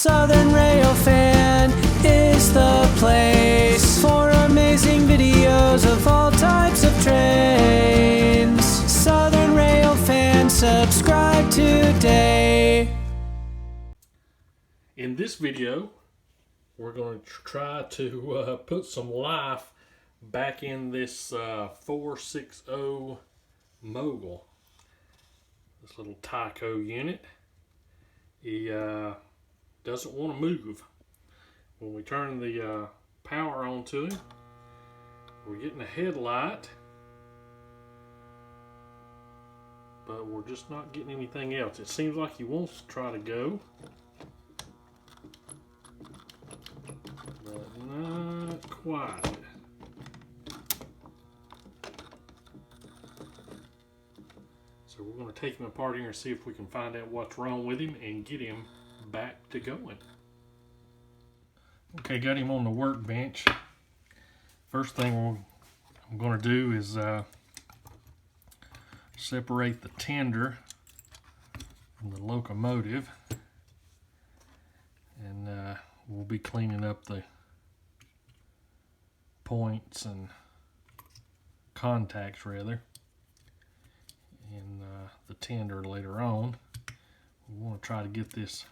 Southern Railfan is the place for amazing videos of all types of trains. Southern Railfan, subscribe today. In this video, we're going to try to put some life back in this 460 mogul. This little Tyco unit. He doesn't want to move. When we turn the power on to him, we're getting a headlight, but we're just not getting anything else. It seems like he wants to try to go, but not quite. So we're going to take him apart here and see if we can find out what's wrong with him and get him back to going. Okay, got him on the workbench. First thing I'm going to do is separate the tender from the locomotive, and we'll be cleaning up the points and contacts rather in the tender later on. We want to try to get this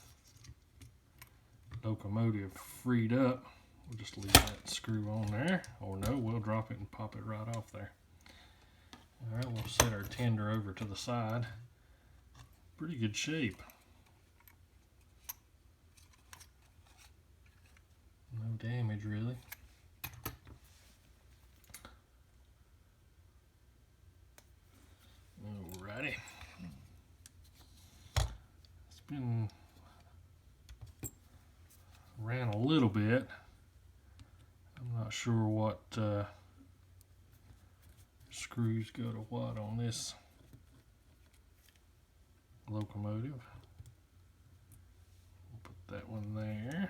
locomotive freed up. We'll just leave that screw on there, or no, we'll drop it and pop it right off there. Alright, we'll set our tender over to the side. Pretty good shape. No damage really. Alrighty. It's been ran a little bit. I'm not sure what screws go to what on this locomotive. We'll put that one there.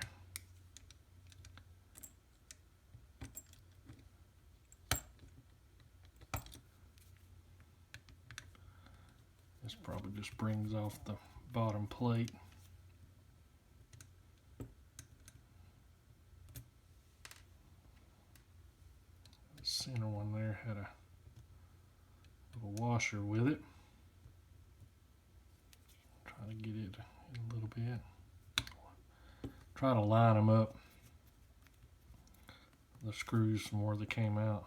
This probably just brings off the bottom plate. The center one there had a little washer with it. Try to get it in a little bit. Try to line them up, the screws from where they came out.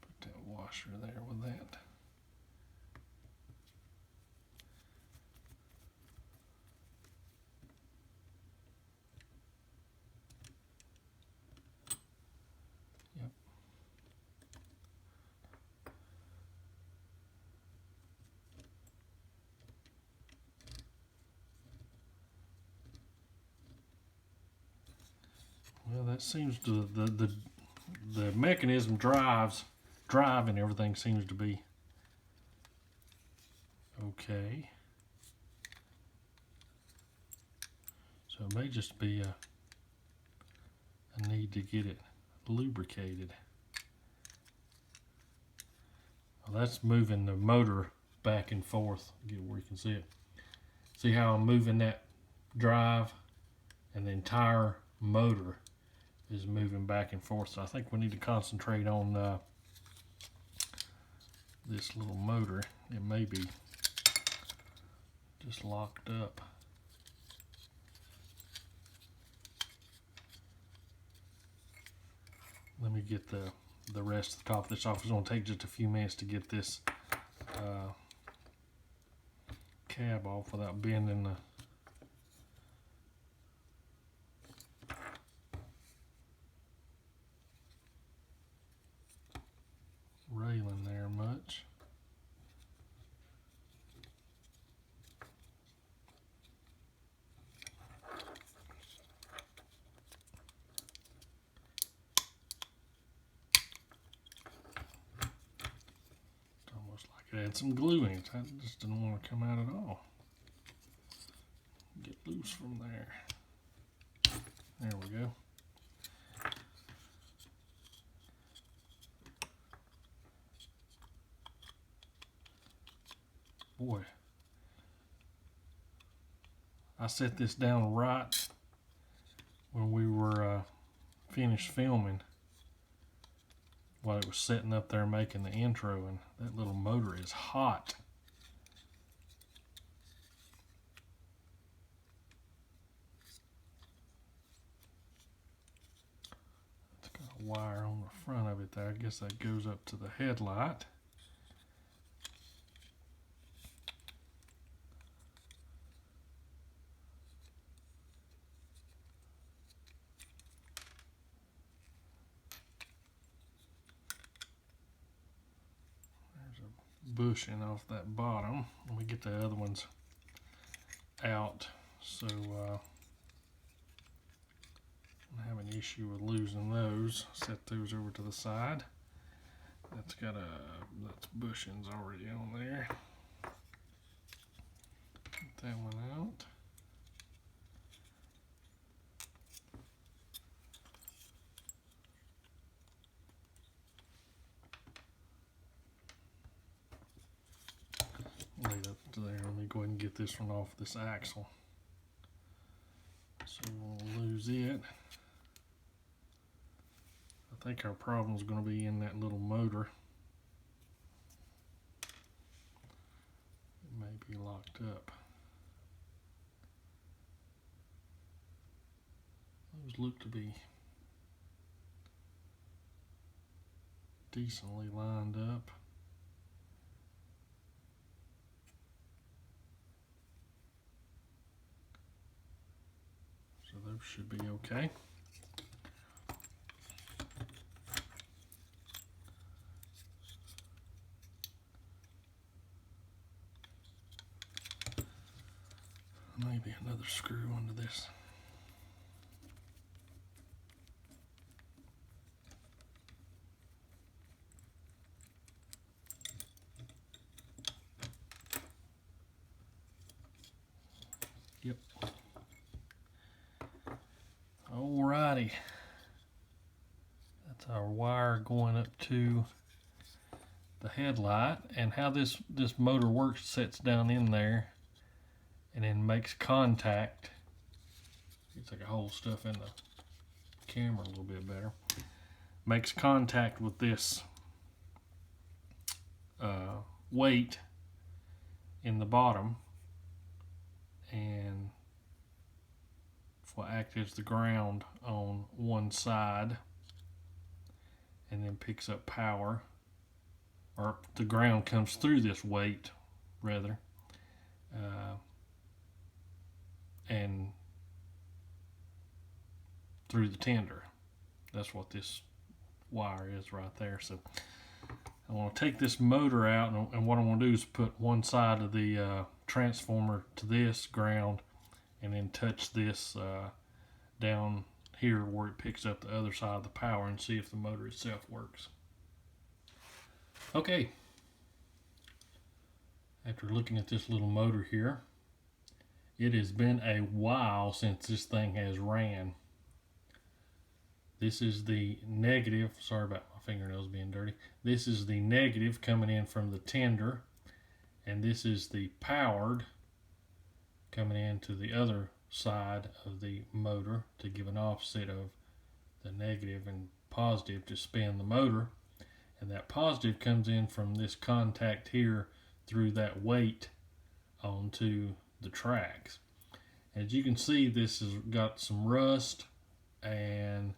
Put that washer there with that. Well, that seems to the mechanism drive and everything seems to be okay. So it may just be a need to get it lubricated. Well, that's moving the motor back and forth. Get where you can see it. See how I'm moving that drive, and the entire motor is moving back and forth. So I think we need to concentrate on this little motor. It may be just locked up. Let me get the rest of the top of this off. It's going to take just a few minutes to get this cab off without bending the railing there much. It's almost like it had some glue in it. I just didn't want to come out at all. Get loose from there. There we go. Boy, I set this down right when we were finished filming while it was setting up there making the intro, and that little motor is hot. It's got a wire on the front of it there. I guess that goes up to the headlight. Bushing off that bottom. Let me get the other ones out so I don't have an issue with losing those. Set those over to the side. That's bushings already on there. Get that one out. Lay it up to there. Let me go ahead and get this one off this axle. So we'll lose it. I think our problem is going to be in that little motor. It may be locked up. Those look to be decently lined up. So those should be okay. Maybe another screw under this. Yep. Alrighty. That's our wire going up to the headlight, and how this motor works, sets down in there and then makes contact. It's like I hold stuff in the camera a little bit better. Makes contact with this weight in the bottom, and will act as the ground on one side, and then picks up power, or the ground comes through this weight rather, and through the tender. That's what this wire is right there. So I want to take this motor out, and what I want to do is put one side of the transformer to this ground, and then touch this down here where it picks up the other side of the power, and see if the motor itself works. Okay, after looking at this little motor here, it has been a while since this thing has ran. This is the negative. Sorry about my fingernails being dirty. This is the negative coming in from the tender, and this is the powered coming into the other side of the motor to give an offset of the negative and positive to spin the motor. And that positive comes in from this contact here through that weight onto the tracks. As you can see, this has got some rust, and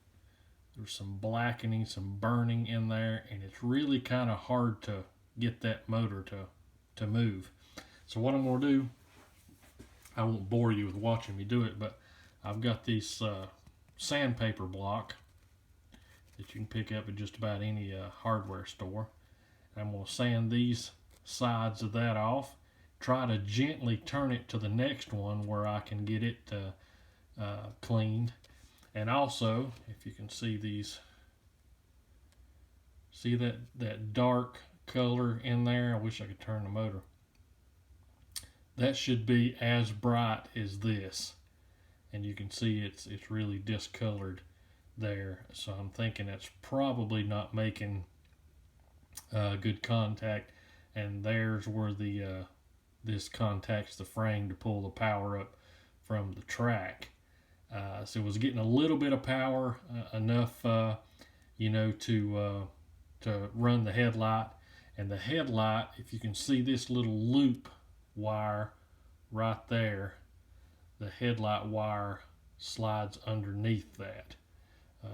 there's some blackening, some burning in there, and it's really kind of hard to get that motor to move. So what I'm going to do, I won't bore you with watching me do it, but I've got this sandpaper block that you can pick up at just about any hardware store. I'm going to sand these sides of that off, try to gently turn it to the next one where I can get it cleaned. And also, if you can see these, see that dark color in there? I wish I could turn the motor. That should be as bright as this, and you can see it's really discolored there. So I'm thinking that's probably not making good contact, and there's where the this contacts the frame to pull the power up from the track. So it was getting a little bit of power, enough, you know, to run the headlight. And the headlight, if you can see this little loop wire right there, the headlight wire slides underneath that.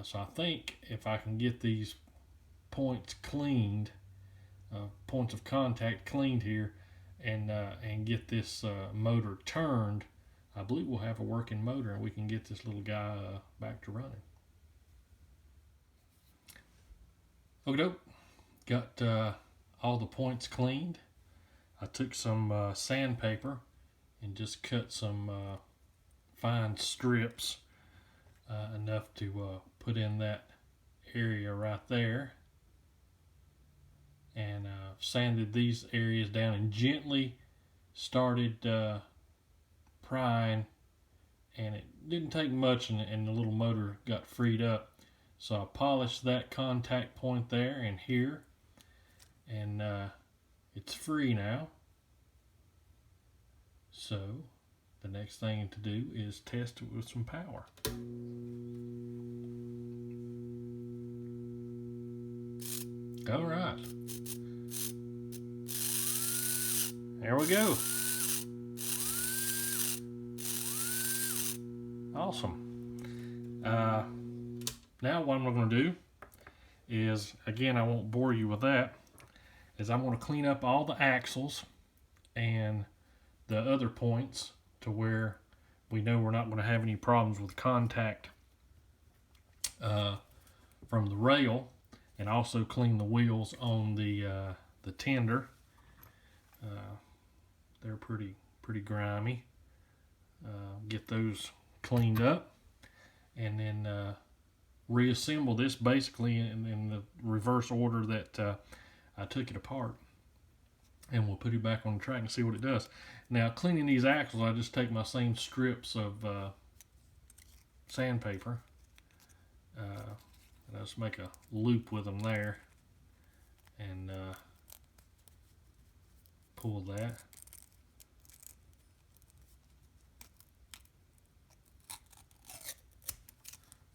So I think if I can get these points cleaned, points of contact cleaned here, and get this motor turned, I believe we'll have a working motor and we can get this little guy back to running. Okay, got all the points cleaned. I took some sandpaper and just cut some fine strips, enough to put in that area right there, and sanded these areas down and gently started prying, and it didn't take much, and the little motor got freed up. So I polished that contact point there and here, and it's free now. So the next thing to do is test it with some power. All right, there we go. Awesome. Now what I'm going to do is, again, I won't bore you with that, is I'm going to clean up all the axles and the other points to where we know we're not going to have any problems with contact from the rail, and also clean the wheels on the tender. They're pretty grimy. Get those cleaned up, and then reassemble this basically in the reverse order that I took it apart, and we'll put it back on the track and see what it does. Now, cleaning these axles, I just take my same strips of sandpaper, and I just make a loop with them there, and pull that.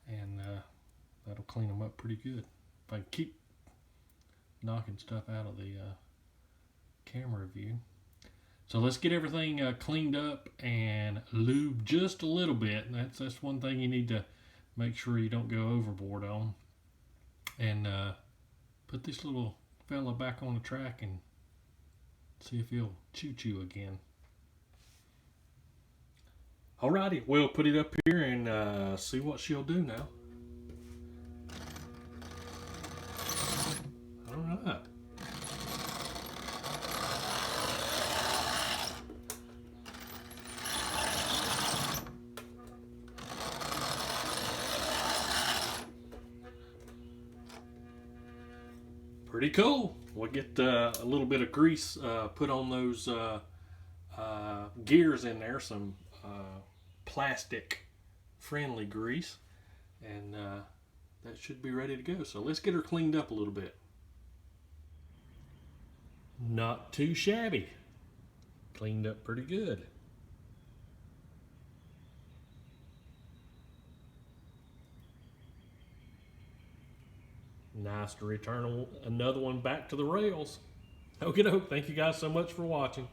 And that'll clean them up pretty good. If I keep knocking stuff out of the camera view. So let's get everything cleaned up and lube just a little bit. And that's one thing you need to make sure you don't go overboard on. And put this little fella back on the track and see if he'll choo-choo again. Alrighty, we'll put it up here and see what she'll do now. Alright. Pretty cool. We'll get a little bit of grease put on those gears in there, some plastic friendly grease, and that should be ready to go. So let's get her cleaned up a little bit. Not too shabby. Cleaned up pretty good. Nice to return another one back to the rails. Okie doke. Thank you guys so much for watching.